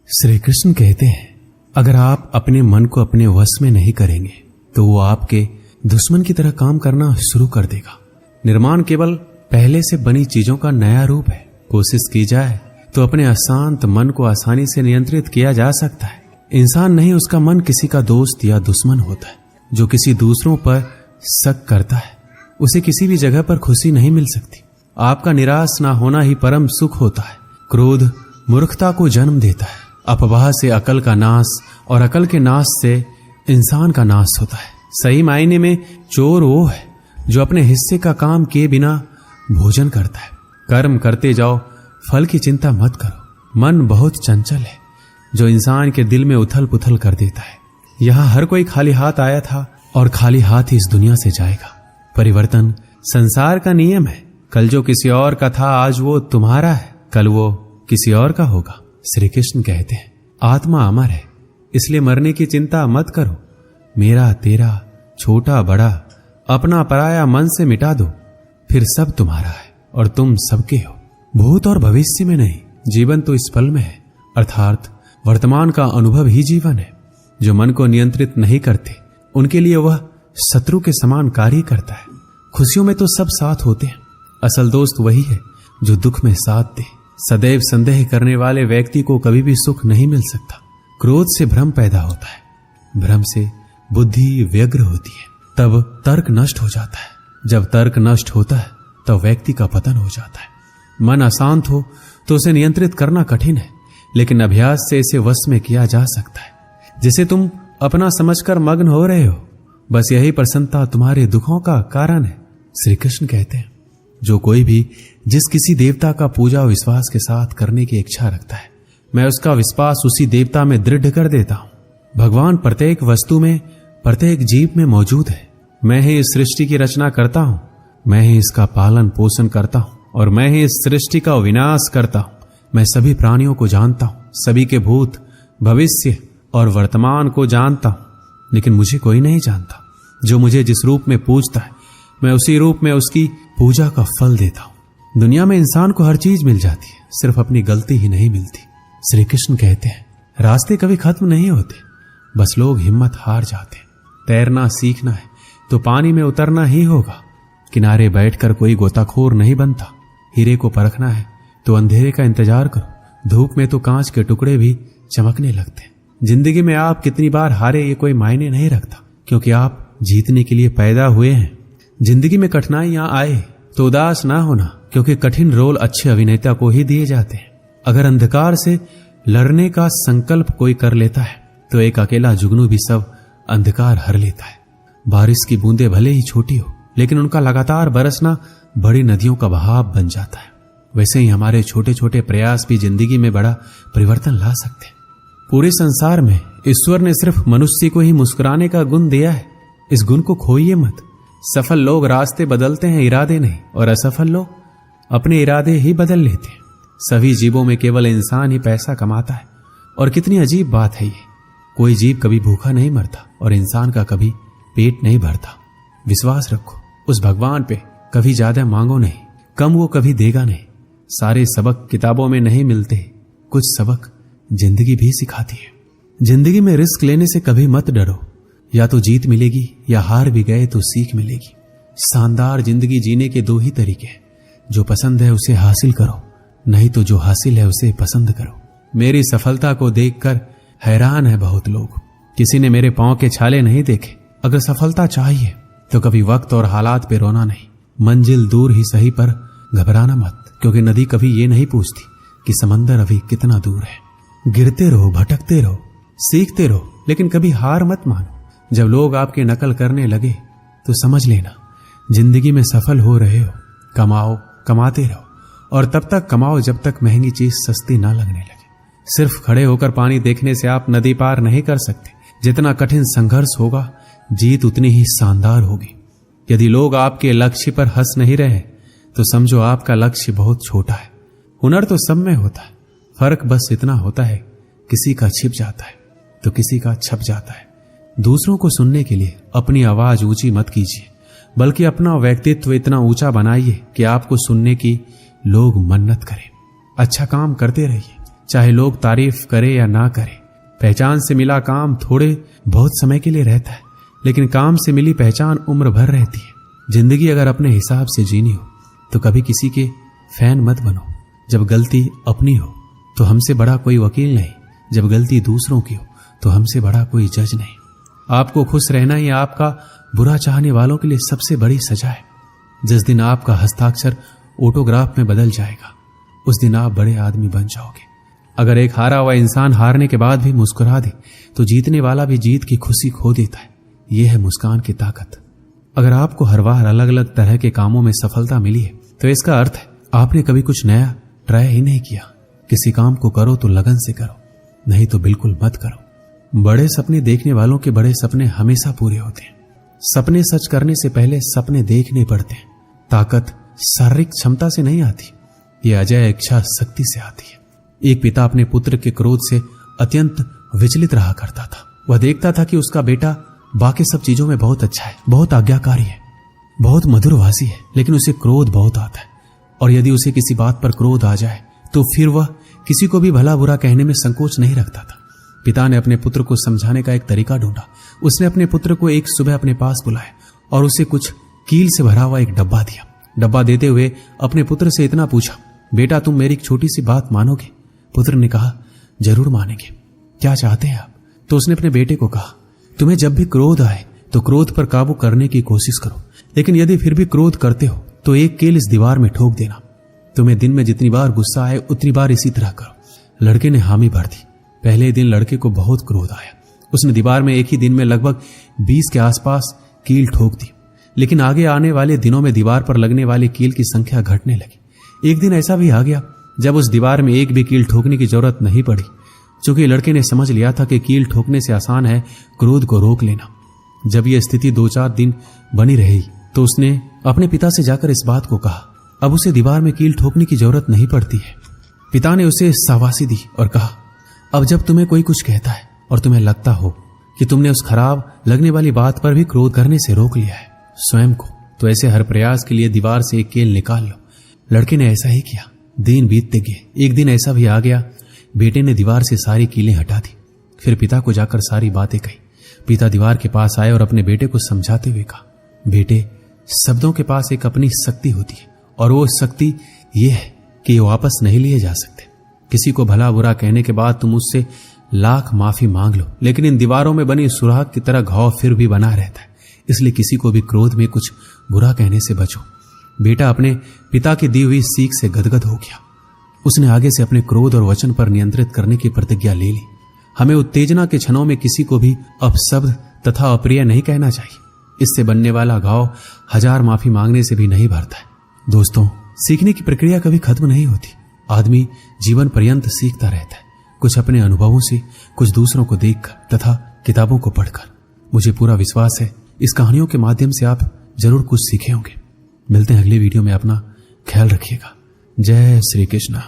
श्री कृष्ण कहते हैं, अगर आप अपने मन को अपने वश में नहीं करेंगे तो वो आपके दुश्मन की तरह काम करना शुरू कर देगा। निर्माण केवल पहले से बनी चीजों का नया रूप है। कोशिश की जाए तो अपने अशांत मन को आसानी से नियंत्रित किया जा सकता है। इंसान नहीं, उसका मन किसी का दोस्त या दुश्मन होता है। जो किसी दूसरों पर शक करता है उसे किसी भी जगह पर खुशी नहीं मिल सकती। आपका निराश ना होना ही परम सुख होता है। क्रोध मूर्खता को जन्म देता है। अपवाह से अकल का नाश और अकल के नाश से इंसान का नाश होता है। सही मायने में चोर वो है जो अपने हिस्से का काम किए बिना भोजन करता है। कर्म करते जाओ, फल की चिंता मत करो। मन बहुत चंचल है जो इंसान के दिल में उथल पुथल कर देता है। यहां हर कोई खाली हाथ आया था और खाली हाथ ही इस दुनिया से जाएगा। परिवर्तन संसार का नियम है। कल जो किसी और का था आज वो तुम्हारा है, कल वो किसी और का होगा। श्री कृष्ण कहते हैं, आत्मा अमर है, इसलिए मरने की चिंता मत करो। मेरा तेरा छोटा बड़ा अपना पराया मन से मिटा दो, फिर सब तुम्हारा है और तुम सबके हो। भूत और भविष्य में नहीं, जीवन तो इस पल में है, अर्थात वर्तमान का अनुभव ही जीवन है। जो मन को नियंत्रित नहीं करते उनके लिए वह शत्रु के समान कार्य करता है। खुशियों में तो सब साथ होते हैं, असल दोस्त वही है जो दुख में साथ दे। सदैव संदेह करने वाले व्यक्ति को कभी भी सुख नहीं मिल सकता। क्रोध से भ्रम पैदा होता है, भ्रम से बुद्धि व्यग्र होती है, तब तर्क नष्ट हो जाता है। जब तर्क नष्ट होता है तब व्यक्ति का पतन हो जाता है। मन अशांत हो तो उसे नियंत्रित करना कठिन है, लेकिन अभ्यास से इसे वश में किया जा सकता है। जिसे तुम अपना समझकर मग्न हो रहे हो, बस यही प्रसन्नता तुम्हारे दुखों का कारण है। श्री कृष्ण कहते हैं, जो कोई भी जिस किसी देवता का पूजा विश्वास के साथ करने की इच्छा रखता है, मैं उसका विश्वास उसी देवता में दृढ़ कर देता हूं। भगवान प्रत्येक वस्तु में, प्रत्येक जीव में मौजूद है। मैं ही इस सृष्टि की रचना करता हूं, मैं ही इसका पालन पोषण करता हूं और मैं ही इस सृष्टि का विनाश करता हूं। मैं सभी प्राणियों को जानता हूं, सभी के भूत भविष्य और वर्तमान को जानता हूं, लेकिन मुझे कोई नहीं जानता। जो मुझे जिस रूप में पूजता है मैं उसी रूप में उसकी पूजा का फल देता हूं। दुनिया में इंसान को हर चीज मिल जाती है, सिर्फ अपनी गलती ही नहीं मिलती। श्री कृष्ण कहते हैं, रास्ते कभी खत्म नहीं होते, बस लोग हिम्मत हार जाते हैं। तैरना सीखना है तो पानी में उतरना ही होगा। किनारे बैठकर कोई गोताखोर नहीं बनता। हीरे को परखना है तो अंधेरे का इंतजार करो। धूप में तो कांच के टुकड़े भी चमकने लगते हैं। जिंदगी में आप कितनी बार हारे ये कोई मायने नहीं रखता, क्योंकि आप जीतने के लिए पैदा हुए हैं। जिंदगी में कठिनाइयां आए तो उदास ना होना, क्योंकि कठिन रोल अच्छे अभिनेता को ही दिए जाते हैं। अगर अंधकार से लड़ने का संकल्प कोई कर लेता है तो एक अकेला जुगनू भी सब अंधकार हर लेता है। बारिश की बूंदें भले ही छोटी हो, लेकिन उनका लगातार बरसना बड़ी नदियों का बहाव बन जाता है। वैसे ही हमारे छोटे छोटे प्रयास भी जिंदगी में बड़ा परिवर्तन ला सकते हैं। पूरे संसार में ईश्वर ने सिर्फ मनुष्य को ही मुस्कुराने का गुण दिया है। इस गुण को खोइए मत। सफल लोग रास्ते बदलते हैं, इरादे नहीं, और असफल लोग अपने इरादे ही बदल लेते हैं। सभी जीवों में केवल इंसान ही पैसा कमाता है, और कितनी अजीब बात है ये। कोई जीव कभी भूखा नहीं मरता और इंसान का कभी पेट नहीं भरता। विश्वास रखो उस भगवान पे, कभी ज्यादा मांगो नहीं, कम वो कभी देगा नहीं। सारे सबक किताबों में नहीं मिलते, कुछ सबक जिंदगी भी सिखाती है। जिंदगी में रिस्क लेने से कभी मत डरो, या तो जीत मिलेगी या हार भी गए तो सीख मिलेगी। शानदार जिंदगी जीने के दो ही तरीके हैं, जो पसंद है उसे हासिल करो, नहीं तो जो हासिल है उसे पसंद करो। मेरी सफलता को देखकर हैरान है बहुत लोग। किसी ने मेरे पांव के छाले नहीं देखे। अगर सफलता चाहिए तो कभी वक्त और हालात पे रोना नहीं। मंजिल दूर ही सही पर घबराना मत, क्योंकि नदी कभी ये नहीं पूछती कि समंदर अभी कितना दूर है। गिरते रहो, भटकते रहो, सीखते रहो, लेकिन कभी हार मत मानो। जब लोग आपकी नकल करने लगे तो समझ लेना जिंदगी में सफल हो रहे हो। कमाओ, कमाते रहो, और तब तक कमाओ जब तक महंगी चीज सस्ती ना लगने लगे। सिर्फ खड़े होकर पानी देखने से आप नदी पार नहीं कर सकते। जितना कठिन संघर्ष होगा, जीत उतनी ही शानदार होगी। यदि लोग आपके लक्ष्य पर हंस नहीं रहे तो समझो आपका लक्ष्य बहुत छोटा है। हुनर तो सब में होता है, फर्क बस इतना होता है किसी का छिप जाता है तो किसी का छप जाता है। दूसरों को सुनने के लिए अपनी आवाज ऊंची मत कीजिए, बल्कि अपना व्यक्तित्व इतना ऊंचा बनाइए कि आपको सुनने की लोग मन्नत करें। अच्छा काम करते रहिए, चाहे लोग तारीफ करे या ना करे। पहचान से मिला काम थोड़े बहुत समय के लिए रहता है, लेकिन काम से मिली पहचान उम्र भर रहती है। जिंदगी अगर अपने हिसाब से जीनी हो तो कभी किसी के फैन मत बनो। जब गलती अपनी हो तो हमसे बड़ा कोई वकील नहीं, जब गलती दूसरों की हो तो हमसे बड़ा कोई जज नहीं। आपको खुश रहना ही आपका बुरा चाहने वालों के लिए सबसे बड़ी सजा है। जिस दिन आपका हस्ताक्षर ऑटोग्राफ में बदल जाएगा, उस दिन आप बड़े आदमी बन जाओगे। अगर एक हारा हुआ इंसान हारने के बाद भी मुस्कुरा दे तो जीतने वाला भी जीत की खुशी खो देता है। यह है मुस्कान की ताकत। अगर आपको हर बार अलग अलग तरह के कामों में सफलता मिली है तो इसका अर्थ है आपने कभी कुछ नया ट्राई ही नहीं किया। किसी काम को करो तो लगन से करो, नहीं तो बिल्कुल मत करो। बड़े सपने देखने वालों के बड़े सपने हमेशा पूरे होते हैं। सपने सच करने से पहले सपने देखने पड़ते हैं। ताकत शारीरिक क्षमता से नहीं आती, ये अजय इच्छा शक्ति से आती है। एक पिता अपने पुत्र के क्रोध से अत्यंत विचलित रहा करता था। वह देखता था कि उसका बेटा बाकी सब चीजों में बहुत अच्छा है, बहुत आज्ञाकारी है, बहुत मधुरभाषी है, लेकिन उसे क्रोध बहुत आता है। और यदि उसे किसी बात पर क्रोध आ जाए तो फिर वह किसी को भी भला बुरा कहने में संकोच नहीं रखता था। पिता ने अपने पुत्र को समझाने का एक तरीका ढूंढा। उसने अपने पुत्र को एक सुबह अपने पास बुलाया और उसे कुछ कील से भरा हुआ एक डब्बा दिया। डब्बा देते हुए अपने पुत्र से इतना पूछा, बेटा तुम मेरी एक छोटी सी बात मानोगे? पुत्र ने कहा, जरूर मानेंगे, क्या चाहते हैं आप? तो उसने अपने बेटे को कहा, तुम्हें जब भी क्रोध आए तो क्रोध पर काबू करने की कोशिश करो, लेकिन यदि फिर भी क्रोध करते हो तो एक कील इस दीवार में ठोक देना। तुम्हें दिन में जितनी बार गुस्सा आए उतनी बार इसी तरह करो। लड़के ने हामी भर दी। पहले दिन लड़के को बहुत क्रोध आया। उसने दीवार में एक ही दिन में लगभग 20 के आसपास कील ठोक दी, लेकिन आगे आने वाले दिनों में दीवार पर लगने वाली कील की संख्या घटने लगी। एक दिन ऐसा भी आ गया जब उस दीवार में एक भी कील ठोकने की जरूरत नहीं पड़ी, क्योंकि लड़के ने समझ लिया था कि कील ठोकने से आसान है क्रोध को रोक लेना। जब यह स्थिति 2-4 दिन बनी रही तो उसने अपने पिता से जाकर इस बात को कहा। अब उसे दीवार में कील ठोकने की जरूरत नहीं पड़ती है। पिता ने उसे शाबाशी दी और कहा, अब जब तुम्हें कोई कुछ कहता है और तुम्हें लगता हो कि तुमने उस खराब लगने वाली बात पर भी क्रोध करने से रोक लिया है स्वयं को, तो ऐसे हर प्रयास के लिए दीवार से एक कील निकाल लो। लड़के ने ऐसा ही किया। दिन बीतते गए। एक दिन ऐसा भी आ गया, बेटे ने दीवार से सारी कीलें हटा दी। फिर पिता को जाकर सारी बातें कही। पिता दीवार के पास आए और अपने बेटे को समझाते हुए कहा, बेटे, शब्दों के पास एक अपनी शक्ति होती है और वो शक्ति ये है कि ये वापस नहीं लिए जा सकते। किसी को भला बुरा कहने के बाद तुम उससे लाख माफी मांग लो, लेकिन इन दीवारों में बनी सुराग की तरह घाव फिर भी बना रहता है। इसलिए किसी को भी क्रोध में कुछ बुरा कहने से बचो। बेटा अपने पिता की दी हुई सीख से गदगद हो गया। उसने आगे से अपने क्रोध और वचन पर नियंत्रित करने की प्रतिज्ञा ले ली। हमें उत्तेजना के क्षणों में किसी को भी अपशब्द तथा अप्रिय नहीं कहना चाहिए। इससे बनने वाला घाव 1000 माफी मांगने से भी नहीं भरता है। दोस्तों, सीखने की प्रक्रिया कभी खत्म नहीं होती। आदमी जीवन पर्यंत सीखता रहता है, कुछ अपने अनुभवों से, कुछ दूसरों को देखकर तथा किताबों को पढ़कर। मुझे पूरा विश्वास है इस कहानियों के माध्यम से आप जरूर कुछ सीखे होंगे। मिलते हैं अगली वीडियो में। अपना ख्याल रखिएगा। जय श्री कृष्ण।